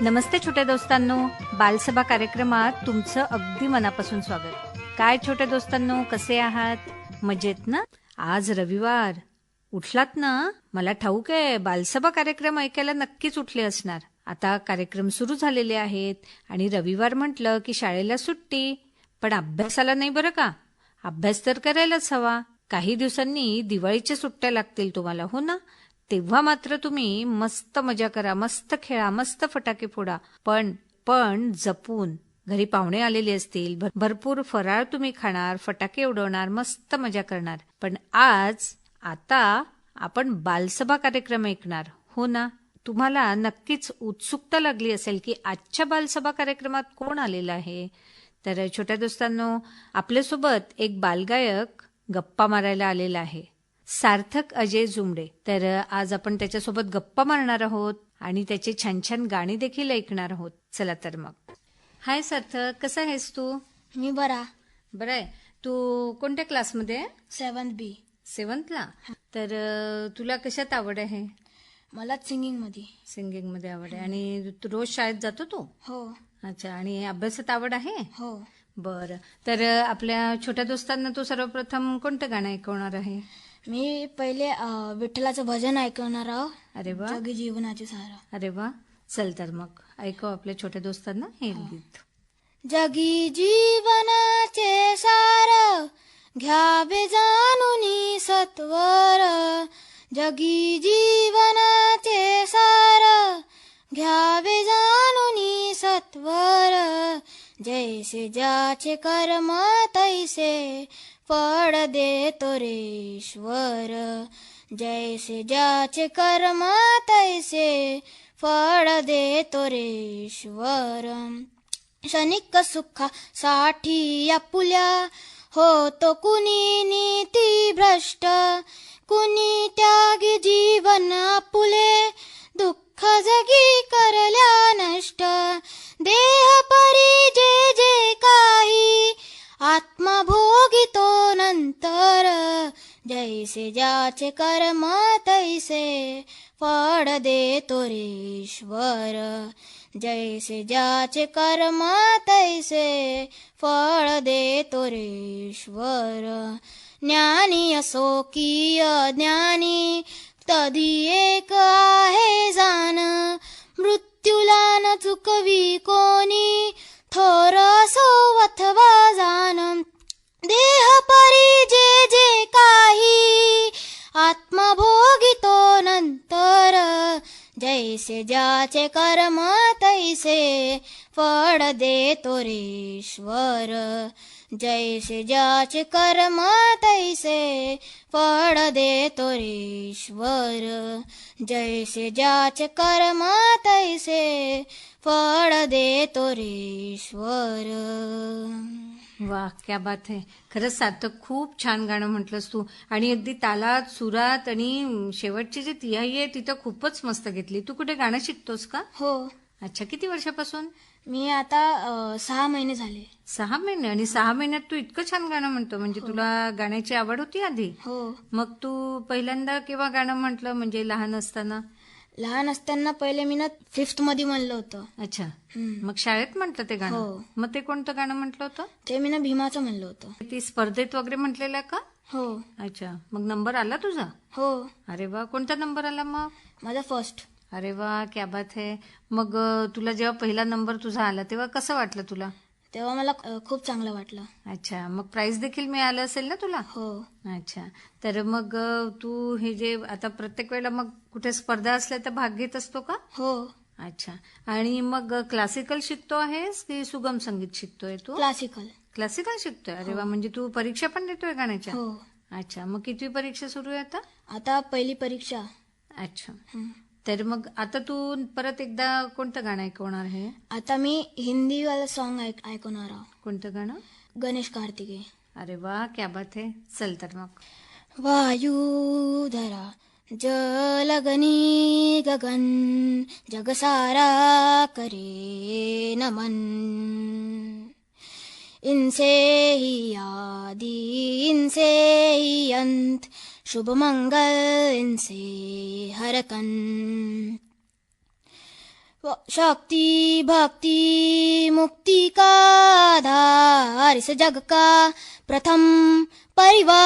नमस्ते छोट्या दोस्तांनो, बालसभा कार्यक्रमात तुमचं अगदी मनापासून स्वागत. काय छोट्या दोस्तांनो, कसे आहात? मजेत ना? आज रविवार, उठलात ना? मला ठाऊक आहे, बालसभा कार्यक्रम ऐकायला नक्कीच उठले असणार. आता कार्यक्रम सुरू झालेले आहेत आणि रविवार म्हटलं की शाळेला सुट्टी, पण अभ्यासाला नाही बरं का. अभ्यास तर करायलाच हवा. काही दिवसांनी दिवाळीच्या सुट्ट्या लागतील तुम्हाला, हो ना? तेव्हा मात्र तुम्ही मस्त मजा करा, मस्त खेळा, मस्त फटाके फोडा, पण जपून. घरी पाहुणे आलेले असतील, भरपूर फराळ तुम्ही खाणार, फटाके उडवणार, मस्त मजा करणार. पण आता आपण बालसभा कार्यक्रम ऐकणार, हो ना? तुम्हाला नक्कीच उत्सुकता लागली असेल की आजच्या बालसभा कार्यक्रमात कोण आलेला आहे. तर छोट्या दोस्तांनो, आपल्यासोबत एक बालगायक गप्पा मारायला आलेला आहे, सार्थक अजय जुमडे. तर आज आपण त्याच्यासोबत गप्पा मारणार आहोत आणि त्याचे छान छान गाणी देखील ऐकणार आहोत. चला तर मग. हाय सार्थक, कसा आहेस तू? मी बरं आहे. तू कोणत्या क्लासमध्ये आहे? 7th B. 7thला. तर तुला कशात आवड आहे? मला सिंगिंगमध्ये. सिंगिंगमध्ये आवड आहे. आणि तू रोज शाळेत जातो तू? हो. अच्छा. आणि अभ्यासात आवड आहे? हो. बरं. तर आपल्या छोट्या दोस्तांना तू सर्वप्रथम कोणतं गाणं ऐकवणार आहे? मी पहिले विठ्ठलाचं भजन ऐकवणार आहो. अरे वा, जगी जीवनाचे सारा. अरे वा. चल तर मग ऐकव आपल्या छोट्या दोस्तांना हे गीत. जगी जीवनाचे सार, घ्यावे जाणूनी सत्वर. जगी जीवनाचे सार, घ्यावे जाणूनी सत्वर. जैसे ज्याचे कर्म तैसे फळ देतो रे ईश्वर. जैसे ज्याचे कर्म तैसे फळ देतो रे ईश्वर. क्षणिक सुखासाठी आपुल्या होतो कुणी नीती भ्रष्ट. कुणी त्यागी जीवन आपुले, दुःख जगी करल्या नष्ट. देह परी जे जे काही, आत्मा भोगितो नंतर. जैसे ज्याचे कर्म तैसे फळ देतो रे ईश्वर. जैसे ज्याचे कर्म तैसे फळ देतो रे ईश्वर. ज्ञानी असो की अज्ञानी, तधी एक आहे जाण. मृत्यूला न चुकवी कोणी, थोर असो अथवा जाण. देह परी जे जे काही, आत्मा भोगितो नंतर. जैसे ज्याचे कर्म तैसे फळ देतो रे ईश्वर. जैसे ज्याचे कर्म तैसे फळ देतो रे ईश्वर. जैसे ज्याचे कर्म तैसे फळ देतो रे ईश्वर. वा, क्या बात आहे. खरंच सार्थक, खूप छान गाणं म्हटलंस तू. आणि अगदी तालात, सुरात आणि शेवटची जी तिहाई आहे ती तर खूपच मस्त घेतली. तू कुठे गाणं शिकतोस का? हो. अच्छा. किती वर्षापासून? मी आता 6 महिने झाले. 6 महिने. आणि 6 महिन्यात तू इतकं छान गाणं म्हणतो, म्हणजे तुला गाण्याची आवड होती आधी? हो. मग तू पहिल्यांदा केव्हा गाणं म्हटलं, म्हणजे लहान असताना? लहान असताना पहिले मी 5th मध्ये म्हणलं होतं. अच्छा. मग शाळेत म्हटलं ते गाणं? हो. मग ते कोणतं गाणं म्हटलं होतं? ते मी भीमाचं म्हणलं होतं. ती स्पर्धेत वगैरे म्हटलेलं का? हो. अच्छा. मग नंबर आला तुझा? हो. अरे वा. कोणता नंबर आला मग? माझा फर्स्ट. अरे वा, क्या बात है. मग तुला जेव्हा पहिला नंबर तुझा आला तेव्हा कसं वाटलं तुला? तेव्हा मला खूप चांगलं वाटलं. अच्छा. मग प्राइज देखील मिळालं असेल ना तुला? हो. अच्छा. तर मग तू हे जे आता प्रत्येक वेळेला मग कुठे स्पर्धा असल्या तर भाग घेत असतो का? हो. अच्छा. आणि मग क्लासिकल शिकतो आहेस की सुगम संगीत शिकतोय तू? क्लासिकल. क्लासिकल शिकतोय. अरे वा. म्हणजे तू परीक्षा पण देतोय गाण्याच्या? हो. अच्छा. मग कितवी परीक्षा सुरू आहे आता? आता पहिली परीक्षा. अच्छा. तर मग आता तू परत एकदा कोणतं गाणं ऐकवणार आहे? आता मी हिंदीवाला सॉन्ग ऐकवणार आहोत. कोणतं गाणं? गणेश कार्तिकेय. अरे वा, क्या बात है. चल तर मग. वायू धरा जल अग्नि गगन, जग सारा करे नमन. इनसे ही आदि इनसे ही अंत, शुभ मंगल इनसे हरकन. शक्ति भक्ति मुक्ति का आधार इस जग का प्रथम परिवार।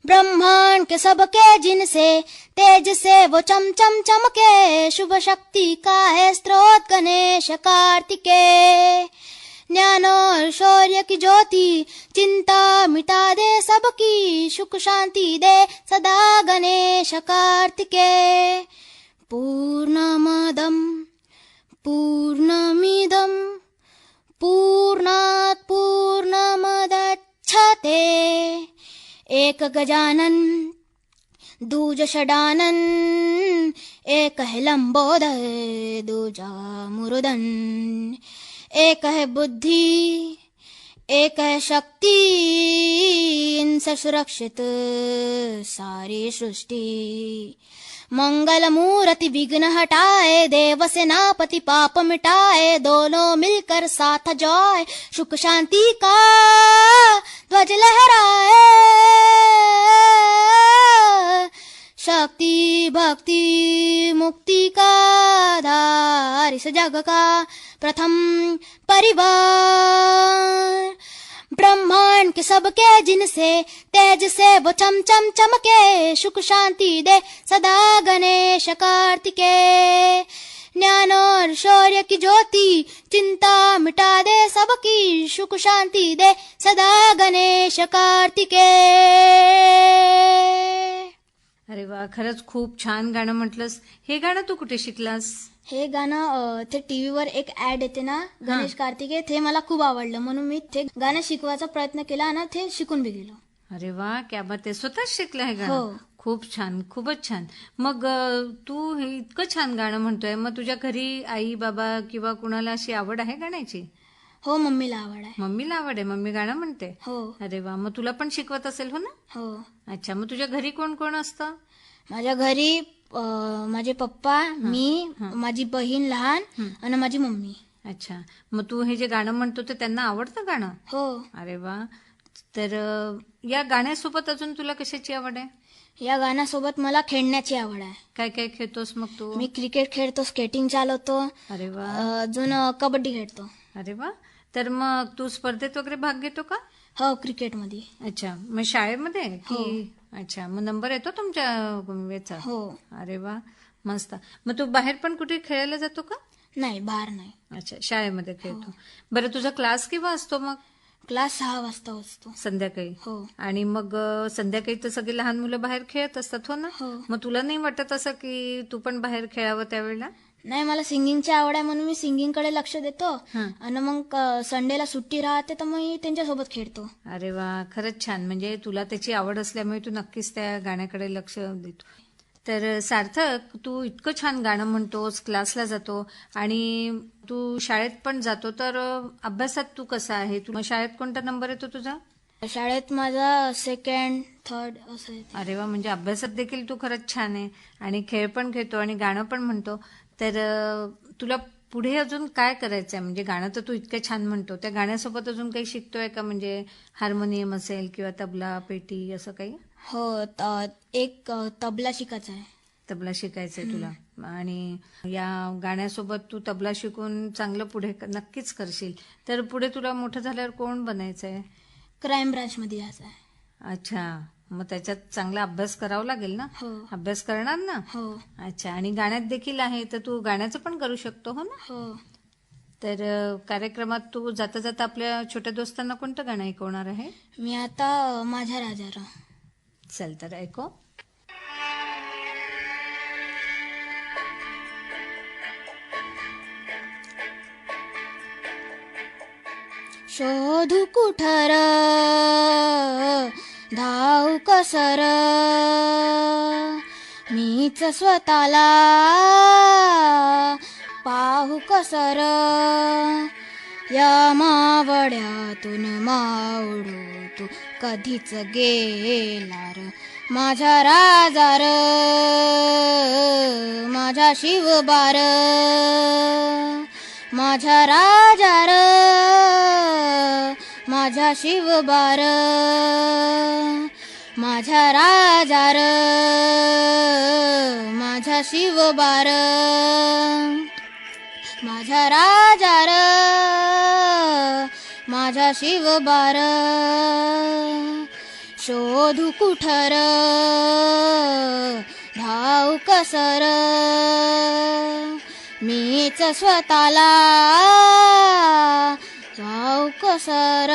ब्रह्मांड के सबके जिनसे तेज से वो चम चम चमके, शुभ शक्ति का है स्रोत गणेश कार्तिकेय। ज्ञान और शौर्य की ज्योति चिंता मिटा दे सबकी, सुख शांति दे सदा गणेश कार्तिकेय। पूर्णमदं पूर्णमिदं पूर्णात् पूर्णमुदच्यते। एक गजानन दूज षडानन, एक है लंबोदर दूजा मुरुदन। एक है बुद्धि एक है शक्ति, इनसे सुरक्षित सारी सृष्टि। मंगल मूर्ति विघ्न हटाए, देव सेनापति पाप मिटाए। दोनों मिलकर साथ जाए, सुख शांति का ध्वज लहराए। शक्ति भक्ति मुक्ति का आधार इस जग का प्रथम परिवार। ब्रह्मांड के सबके जिनसे तेज से वो चम चम चमके, सुख शांति दे सदा गणेश कार्तिकेय। ज्ञान और शौर्य की ज्योति चिंता मिटा दे सबकी, सुख शांति दे सदा गणेश कार्तिकेय। अरे वा, खरंच खूप छान गाणं म्हटलंस. हे गाणं तू कुठे शिकलास? हे गाणं ते टीव्हीवर एक ऍड येते ना गणेश कार्तिकेय, ते मला खूप आवडलं म्हणून मी ते गाणं शिकवायचा प्रयत्न केला आणि ते शिकून बी गेलो. अरे वा, क्या बात आहे. स्वतःच शिकलं हे गाणं? हो. खूप छान, खूपच छान. मग तू हे इतकं छान गाणं म्हणतोय, मग तुझ्या घरी आई बाबा किंवा कुणाला अशी आवड आहे गाण्याची? हो, मम्मीला आवड आहे. मम्मीला आवड आहे, मम्मी गाणं म्हणते? हो अरे वा, मग तुला पण शिकवत असेल हो ना? हो. अच्छा, मग तुझ्या घरी कोण कोण असतं? माझ्या घरी माझे पप्पा, मी, माझी बहीण लहान आणि माझी मम्मी. अच्छा, मग तू हे जे गाणं म्हणतो ते त्यांना आवडतं गाणं? हो. अरे वा. तर या गाण्यासोबत अजून तुला कशाची आवड आहे? या गाण्यासोबत मला खेळण्याची आवड आहे. काय काय खेळतोस मग तू? मी क्रिकेट खेळतो, स्केटिंग चालवतो, अरे वा. अजून कबड्डी खेळतो. अरे वा. तर मग तू स्पर्धेत वगैरे भाग घेतो का? हो, क्रिकेटमध्ये. अच्छा, मग शाळेमध्ये की? अच्छा, मग नंबर येतो तुमच्या याचा? हो. अरे वा, मस्त. मग तू बाहेर पण कुठे खेळायला जातो का? नाही, बाहेर नाही. अच्छा, शाळेमध्ये खेळतो. बरं, तुझा क्लास केव्हा असतो मग? क्लास 6 वाजता असतो. संध्याकाळी? हो. आणि मग संध्याकाळी तर सगळे लहान मुलं बाहेर खेळत असतात हो ना? हो. मग तुला नाही वाटत असं की तू पण बाहेर खेळावं त्यावेळेला? नाही, मला सिंगिंगची आवड आहे म्हणून मी सिंगिंगकडे लक्ष देतो हं. आणि मग संडेला सुट्टी राहते तर मग त्यांच्यासोबत खेळतो. अरे वा, खरंच छान. म्हणजे तुला त्याची आवड असल्यामुळे तू नक्कीच त्या गाण्याकडे लक्ष देतो. तर सार्थक, तू इतकं छान गाणं म्हणतोस, क्लासला जातो आणि तू शाळेत पण जातो, तर अभ्यासात तू कसा आहे? तू शाळेत कोणता नंबर येतो तुझा? शाळेत माझा 2nd 3rd असं येते. अरे वा, म्हणजे अभ्यासात देखील तू खरंच छान आहे आणि खेळ पण खेळतो आणि गाणं पण म्हणतो. तर तुला पुढे अजून काय करायचं आहे? म्हणजे गाणं तर तू इतकं छान म्हणतो, त्या गाण्यासोबत अजून काही शिकतोय का? म्हणजे हार्मोनियम असेल किंवा तबला, पेटी असं काही? हो, एक तबला शिकायचा आहे. तबला शिकायचंय तुला आणि या गाण्यासोबत तू तबला शिकून चांगलं पुढे नक्कीच करशील. तर पुढे तुला मोठं झाल्यावर कोण बनायचंय? क्राईम ब्रांच मध्ये जायचं आहे. अच्छा, मग त्याच्यात चांगला अभ्यास करावा लागेल ना? हो. अभ्यास करणार ना? हो. अच्छा, आणि गाण्यात देखील आहे तर तू गाण्याचं पण करू शकतो हो ना? हो. तर कार्यक्रमात तू जाता जाता आपल्या छोट्या दोस्तांना कोणतं गाणं ऐकवणार आहे? मी आता माझ्या राजारा. चल तर ऐकव. शोधू कुठर धाव कसर, मीच स्वतःला पाहू कसर. या मावड्यातून मावळू तू कधीच गेलार, माझा राजार माझा शिवबार. माझा राजार माझा शिवबार. माझा राजा र माझा शिवबार, माझा राजा र माझा शिवबार, शोधू कुठर धाव कसर, मीच स्वतःला धाव कसर.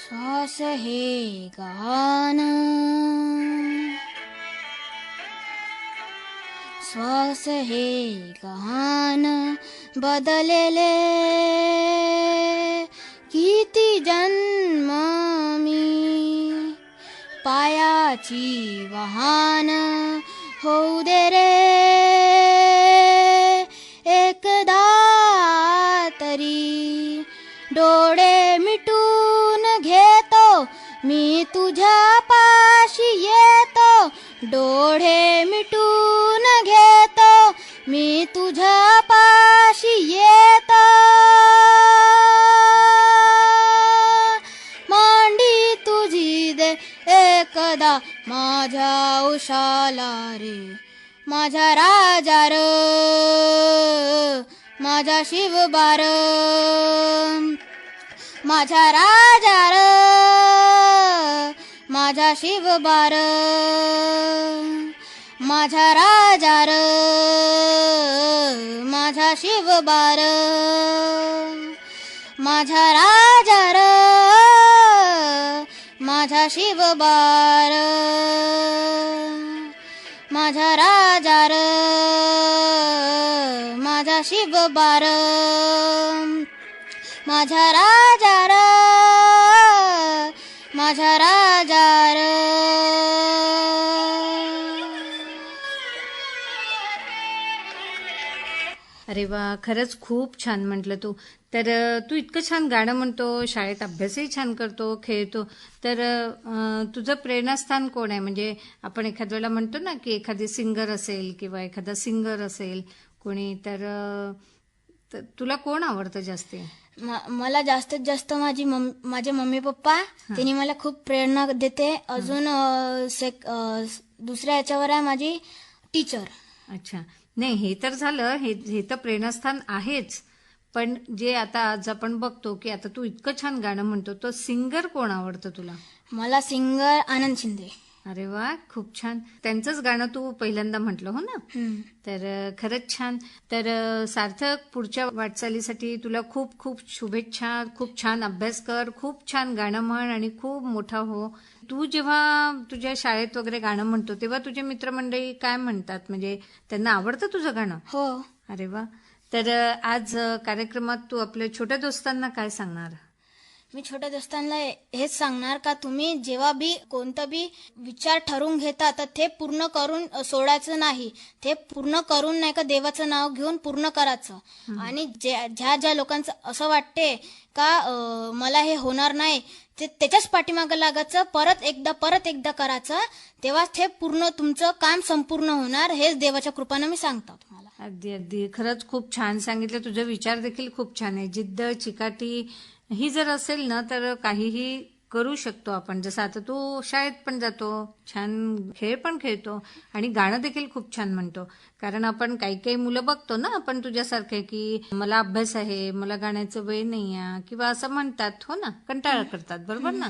श्वास हे गान, श्वास हे गान बदलेले किती जन्म मी, पायाची वाहन होऊ दे रे एकदा तरी, डोळे मिटून घेतो मी तुझ्या पाशी येतो, डोळे मिटून घेतो मी तुझ्या पाशी येतो, मांडी तुझी दे एकदा माझ्या उशाला रे, माझा राजा र माझा शिवबार, माझा राजा र माझा शिवबार, माझा राजा र माझा शिवबार, माझा राजा र माझा शिवबार, माझा राजा र माझा शिवबार, माझा राजा र माझा राजा र. अरे वा, खरंच खूप छान म्हटलं तू. तर तू इतकं छान गाणं म्हणतो, शाळेत अभ्यासही छान करतो, खेळतो, तर तुझं प्रेरणास्थान कोण आहे? म्हणजे आपण एखाद्या वेळेला म्हणतो ना की एखादी सिंगर असेल किंवा एखादा सिंगर असेल कोणी, तर तुला कोण आवडतं जास्त? मला जास्तीत जास्त माझे मम्मी पप्पा, त्यांनी मला खूप प्रेरणा देते. अजून दुसऱ्या याच्यावर आहे माझी टीचर. अच्छा, नाही हे तर झालं, हे तर प्रेरणास्थान आहेच, पण जे आता आज आपण बघतो की आता तू इतकं छान गाणं म्हणतो, तो सिंगर कोण आवडतं तुला? मला सिंगर आनंद शिंदे. अरे वा, खूप छान. त्यांचंच गाणं तू पहिल्यांदा म्हटलं हो ना? तर खरंच छान. तर सार्थक, पुढच्या वाटचालीसाठी तुला खूप खूप शुभेच्छा. खूप छान अभ्यास कर, खूप छान गाणं म्हण आणि खूप मोठा हो. तू जेव्हा तुझ्या शाळेत वगैरे गाणं म्हणतो तेव्हा तुझे मित्रमंडळी काय म्हणतात? म्हणजे त्यांना आवडतं तुझं गाणं? हो. अरे वा. तर आज कार्यक्रमात तू आपल्या छोट्या दोस्तांना काय सांगणार? मी छोट्या दोस्तांना हेच सांगणार का तुम्ही जेव्हा बी कोणतं बी विचार ठरवून घेता तर ते पूर्ण करून सोडायचं नाही, ते पूर्ण करून नाही का देवाचं नाव घेऊन पूर्ण करायचं. आणि ज्या लोकांचं असं वाटते का मला हे होणार नाही, ते त्याच्याच पाठीमागं लागायचं, परत एकदा करायचं, तेव्हा ते पूर्ण तुमचं काम संपूर्ण होणार. हेच देवाच्या कृपानं मी सांगतो तुम्हाला. अगदी अगदी, खरंच खूप छान सांगितलं. तुझे विचार देखील खूप छान आहे. जिद्द, चिकाटी ही जर असेल ना तर काहीही करू शकतो आपण. जसं आता तू शाळेत पण जातो, छान खेळ पण खेळतो आणि गाणं देखील खूप छान म्हणतो. कारण आपण काही मुलं बघतो ना आपण तुझ्यासारखे की मला अभ्यास आहे, मला गाण्याचं वेळ नाही आहे किंवा असं म्हणतात हो ना, कंटाळा करतात, बरोबर ना?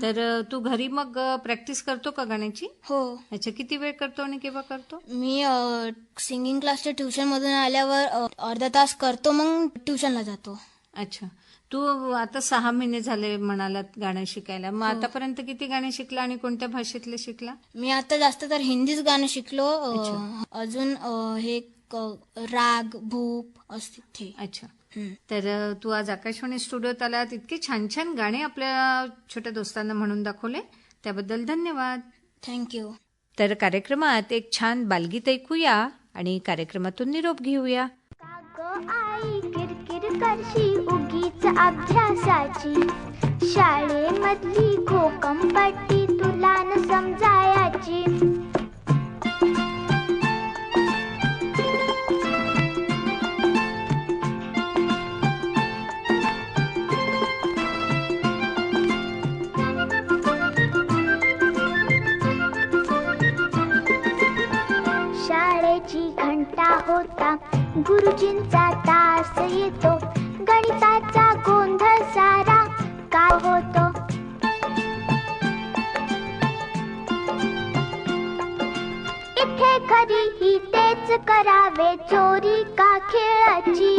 तर तू घरी मग प्रॅक्टिस करतो का गाण्याची? हो. अच्छा, किती वेळ करतो आणि केव्हा करतो? मी सिंगिंग क्लासच्या ट्युशन मधून आल्यावर अर्धा तास करतो, मग ट्युशनला जातो. अच्छा, तू आता 6 महिने झाले म्हणालात गाणं शिकायला. मग आतापर्यंत किती गाणे शिकला आणि कोणत्या भाषेतले शिकला? मी आता जास्त तर हिंदीच गाणं शिकलो. अजून हे राग भूप असते. अच्छा, तर तू आज आकाशवाणी स्टुडिओत आलात, इतके छान छान गाणे आपल्या छोट्या दोस्तांना म्हणून दाखवले. त्याबद्दल धन्यवाद. थँक्यू. तर कार्यक्रमात एक छान बालगीत ऐकूया आणि कार्यक्रमातून निरोप घेऊया. आई किरकिर करशी उगीच अभ्यासाची, शाळेमधली घोकंपट्टी तुला न समजायाची. शाळेची घंटा होता, गुरुजींचा तास येतो, गणिताचा गोंधळ सारा काय होतो. इथे खरीही तेच करावे, चोरी का खेळाची,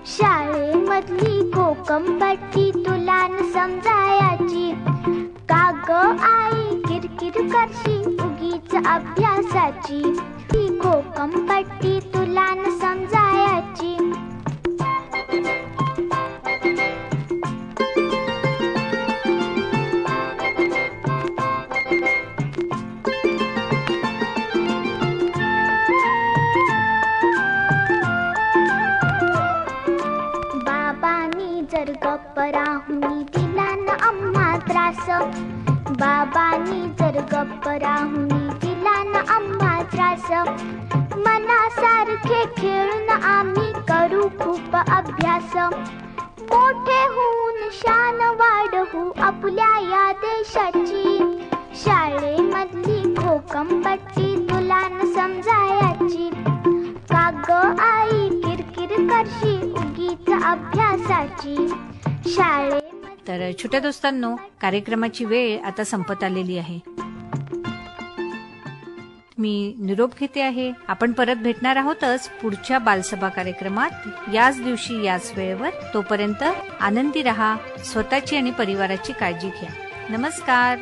शाळेमधली घोकंपट्टी तुला न समजायाची. का ग आई किरकिर करशी उगीच अभ्यासाची, ही घोकंपट्टी तुला न समजायाची. बाबांनी जर गप्प राहुनी दिला न आम्हा त्रास, बाबांनी जर गप्प राहुनी दिला न आम्हा त्रास, मनासारखे खेळून आम्ही करू खूप अभ्यास. मोठे होऊन शान वाढवू आपल्या या देशाची, शाळेमधली घोकंपट्टी तुला न समजायाची. का ग आई किरकिर करशी उगीच अभ्यासाची, शाळे. तर छोट्या दोस्तांनो, कार्यक्रमाची वेळ आता संपत आलेली आहे. मी निरोप घेते आहे. आपण परत भेटणार आहोतच पुढच्या बालसभा कार्यक्रमात, याच दिवशी याच वेळेवर. तोपर्यंत आनंदी रहा, स्वतःची आणि परिवाराची काळजी घ्या. नमस्कार.